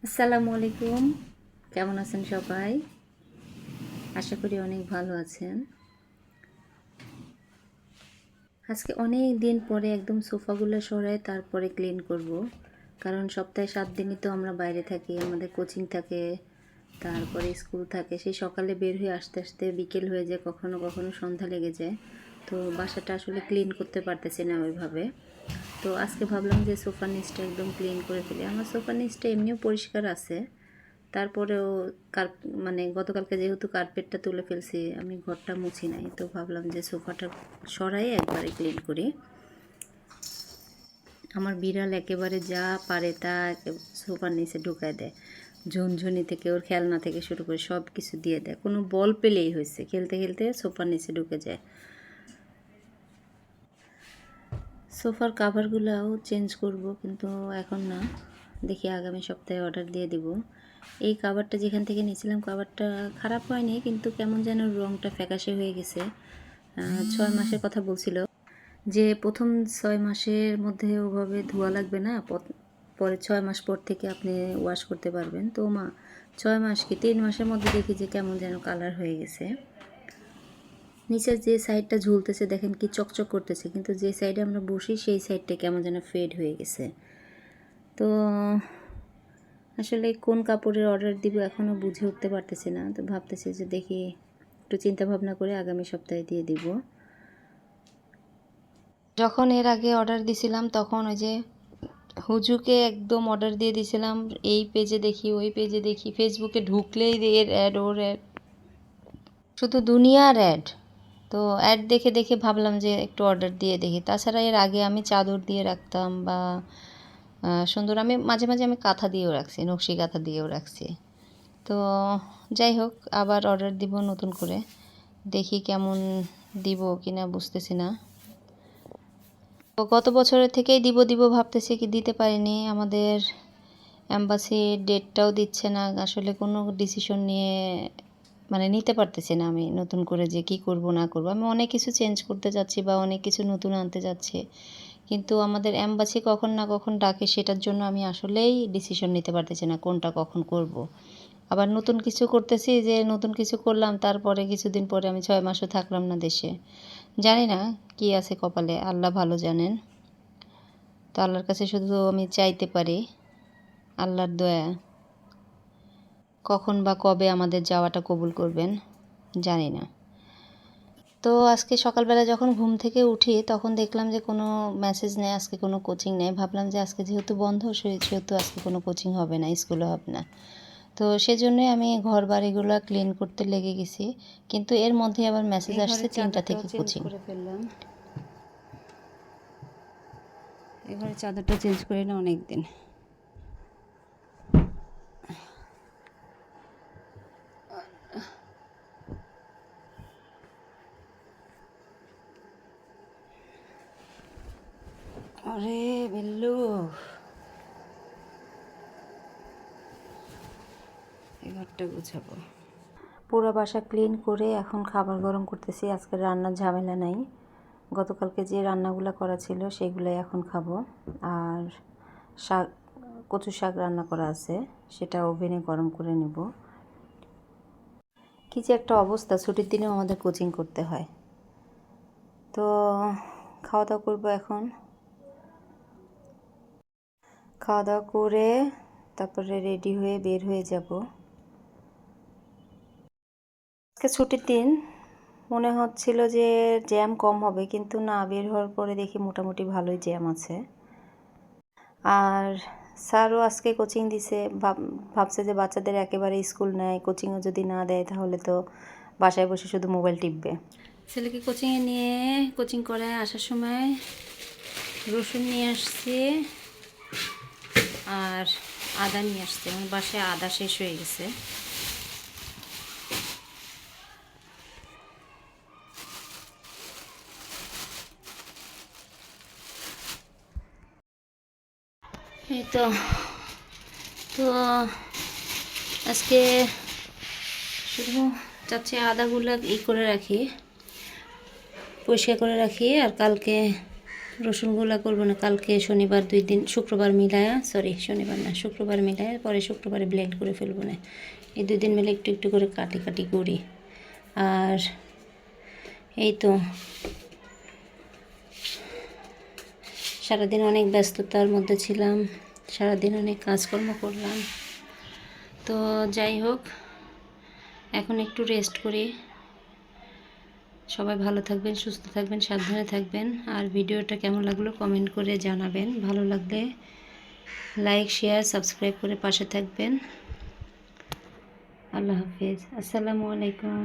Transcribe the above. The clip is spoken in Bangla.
আসসালামু আলাইকুম। কেমন আছেন সবাই? আশা করি অনেক ভালো আছেন। আজকে অনেক দিন পরে একদম সোফাগুলো সরায় তারপরে ক্লিন করব। কারণ সপ্তাহে 7 দিনই তো আমরা বাইরে থাকি, আমাদের কোচিং থাকে, তারপরে স্কুল থাকে। সেই সকালে বের হয়ে আসতে আসতে বিকেল হয়ে যায়, কখনো কখনো সন্ধ্যা লেগে যায়। তো বাসাটা আসলে ক্লিন করতে পারতেছি না ওইভাবে। তো আজকে ভাবলাম যে সোফার নিচটা একদম ক্লিন করে ফেলি। আমার সোফার নিচটা এমনিও পরিষ্কার আছে, তারপরেও মানে গতকালকে যেহেতু কার্পেটটা তুলে ফেলছি, আমি ঘরটা মুছি নাই, তো ভাবলাম যে সোফাটা সরাই একবারে ক্লিন করি। আমার বিড়াল একেবারে যা পারে তা সোফার নিচে ঢুকায় দেয়। ঝুনঝুনি থেকে ওর খেলনা থেকে শুরু করে সব কিছু দিয়ে দেয়। কোনো বল পেলেই হয়েছে, খেলতে খেলতে সোফার নিচে ঢুকে যায়। সোফার কাভারগুলোও চেঞ্জ করব, কিন্তু এখন না, দেখি আগামী সপ্তাহে অর্ডার দিয়ে দিব। এই কাভারটা যেখান থেকে নিয়েছিলাম, কাভারটা খারাপ হয়নি, কিন্তু কেমন যেন রঙটা ফ্যাকাশে হয়ে গেছে। 6 মাসের কথা বলছিল, যে প্রথম 6 মাসের মধ্যে ওভাবে ধোয়া লাগবে না, পরে 6 মাস পর থেকে আপনি ওয়াশ করতে পারবেন। তো মা 6 মাস কি 3 মাসের মধ্যে দেখি যে কেমন যেন কালার হয়ে গেছে। নিচের যে সাইডটা ঝুলতেছে দেখেন কি চকচক করতেছে, কিন্তু যে সাইডে আমরা বসি সেই সাইডটা কেমন যেন ফেড হয়ে গেছে। তো আসলে কোন কাপড়ের অর্ডার দিব এখনও বুঝে উঠতে পারতেছি না। তো ভাবতেছি যে দেখি একটু চিন্তা ভাবনা করে আগামী সপ্তাহে দিয়ে দিব। যখন এর আগে অর্ডার দিছিলাম তখন ওই যে হুজুকে একদম অর্ডার দিয়ে দিছিলাম, এই পেজে দেখি ওই পেজে দেখি, ফেসবুকে ঢুকলেই এর অ্যাড ওর অ্যাড, শুধু দুনিয়ার অ্যাড। তো অ্যাড দেখে দেখে ভাবলাম যে একটু অর্ডার দিয়ে দেখি। তাছাড়া এর আগে আমি চাদর দিয়ে রাখতাম, বা সুন্দর, আমি মাঝে মাঝে আমি কাঁথা দিয়েও রাখছি, নকশি কাঁথা দিয়েও রাখছি। তো যাই হোক, আবার অর্ডার দিব নতুন করে, দেখি কেমন দিব কিনা বুঝতেছি না। তো গত বছরের থেকেই দিব দিব ভাবতেছি, কি দিতে পারিনি। আমাদের অ্যাম্বাসি ডেটটাও দিচ্ছে না, আসলে কোনো ডিসিশন নিয়ে মানে নিতে পারতেছি না আমি নতুন করে যে কি করব না করব। আমি অনেক কিছু চেঞ্জ করতে যাচ্ছি বা অনেক কিছু নতুন আনতে যাচ্ছি, কিন্তু আমাদের অ্যাম্বাসি কখন না কখন ডাকে, সেটার জন্য আমি আসলেই ডিসিশন নিতে পারতেছি না কোনটা কখন করব। আবার নতুন কিছু করতেছি, যে নতুন কিছু করলাম, তারপরে কিছুদিন পরে আমি 6 মাসও থাকলাম না দেশে। জানি না কি আছে কপালে, আল্লাহ ভালো জানেন। তো আল্লাহর কাছে শুধু আমি চাইতে পারি, আল্লাহর দয়া, কখন বা কবে আমাদের যাওয়াটা কবুল করবেন জানি না। তো আজকে সকালবেলা যখন ঘুম থেকে উঠি তখন দেখলাম যে কোনো মেসেজ নেই, আজকে কোনো কোচিং নেই। ভাবলাম যে আজকে যেহেতু বন্ধ, সেহেতু আজকে কোনো কোচিং হবে না, স্কুলে হবে না। তো সেজন্যই আমি ঘর বাড়িগুলো ক্লিন করতে লেগে গেছি, কিন্তু এর মধ্যে আবার মেসেজ আসছে 3টা থেকে কোচিং। করে ফেললাম, এবারে চাদরটা চেঞ্জ করি না অনেক দিন। আরে বিল্লু, এই ঘরটা গুছাবো। পুরো বাসা ক্লিন করে এখন খাবার গরম করতেছি। আজকে রান্নার ঝামেলা নাই, গতকালকে যে রান্নাগুলো করা ছিল সেগুলোই এখন খাবো। আর শাক, কচু শাক রান্না করা আছে, সেটা ওভেনে গরম করে নেব। কী যে একটা অবস্থা, ছুটির দিনেও আমাদের কোচিং করতে হয়। তো খাওয়া দাওয়া করবো এখন, খাওয়া দাওয়া করে তারপরে রেডি হয়ে বের হয়ে যাব। আজকে ছুটির দিন, মনে হচ্ছিল যে জ্যাম কম হবে, কিন্তু না, বের হওয়ার পরে দেখি মোটামুটি ভালোই জ্যাম আছে। আর স্যারও আজকে কোচিং দিছে, ভাবছে যে বাচ্চাদের একেবারে স্কুল নেয়, কোচিংও যদি না দেয় তাহলে তো বাসায় বসে শুধু মোবাইল টিপবে। ছেলেকে কোচিংয়ে নিয়ে কোচিং করায় আসার সময় রসুন নিয়ে আসছি আর আদা নিয়ে আসছি। আমার বাসায় আদা শেষ হয়ে গেছে। এই তো তো আজকে শুধু চাচ্ছি আদাগুলো করে রাখি, পরিষ্কার করে রাখি, আর কালকে রসুনগুলা করবো না, কালকে শনিবার 2 দিন, শুক্রবার মিলায়া, সরি শনিবার না শুক্রবার মিলায়া পরে শুক্রবারে ব্লেন্ড করে ফেলবো না। এই 2 দিন মিলে একটু একটু করে কাটি কাটি করি। আর এই তো সারাদিন অনেক ব্যস্ততার মধ্যে ছিলাম, সারাদিন অনেক কাজকর্ম করলাম। তো যাই হোক, এখন একটু রেস্ট করি। সবাই ভালো থাকবেন, সুস্থ থাকবেন, সাবধানে থাকবেন। আর ভিডিওটা কেমন লাগলো কমেন্ট করে জানাবেন। ভালো লাগলে লাইক, শেয়ার, সাবস্ক্রাইব করে পাশে থাকবেন। আল্লাহ হাফেজ, আসসালামু আলাইকুম।